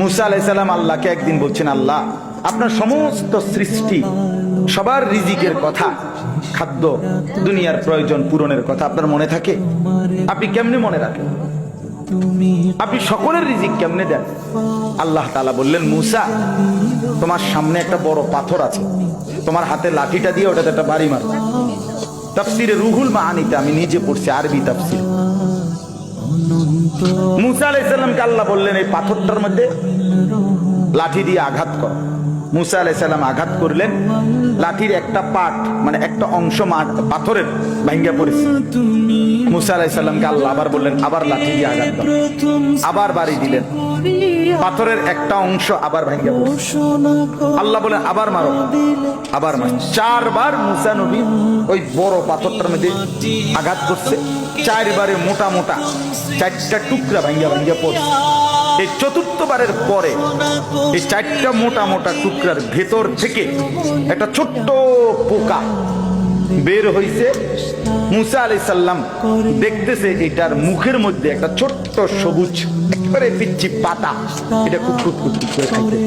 মুসা আলাইহিস সালাম আল্লাহকে একদিন বলছেন, আল্লাহ আপনার সমস্ত সৃষ্টি সবার রিজিকের কথা, খাদ্য দুনিয়ার প্রয়োজন পূরণের কথা আপনার মনে থাকে? আপনি কেমনে মনে রাখেন? আপনি সকলের রিজিক কেমনে দেন? আল্লাহ তাআলা বললেন, মুসা তোমার সামনে একটা বড় পাথর আছে, তোমার হাতে লাঠিটা দিয়ে ওটাতে একটা বাড়ি মারো। তাফসিরে রুহুল মাআনিতে আমি নিজে পড়ছি, আরবি তাফসির। মুসা আলাইহিস সালামকে আল্লাহ বললেন, এই পাথরটার মধ্যে লাঠি দিয়ে আঘাত কর। মুসা আলাইহিস সালাম আঘাত করলেন, লাঠির একটা পার্ট মানে একটা অংশ পাথরের ভাঙ্গা পড়েছে। মুসা আলাইহিস সালামকে আল্লাহ আবার বললেন, আবার লাঠি দিয়ে আঘাত কর। আবার বাড়ি দিলেন, পাথরের একটা অংশ আবার ভাঙ্গা পড়েছে। আল্লাহ বলেন, আবার মারো, আবার মারো। 4 বার মুসা নবী ওই বড় পাথরটার মধ্যে আঘাত করছে। 4 বারে মোটা মোটা 4টা টুকরা ভাঙ্গা ভাঙ্গা পড়ছে। এই 4র্থ বারের পরে এই 4টা মোটা মোটা টুকরার ভেতর থেকে একটা ছোট্ট পোকা বের হইছে। মুসা আলাইহিস সালাম দেখতেছে এটার মুখের মধ্যে একটা ছোট্ট সবুজ একেবারে পিচ্চি পাতা, এটা খুব খুব করে খাইতেছে।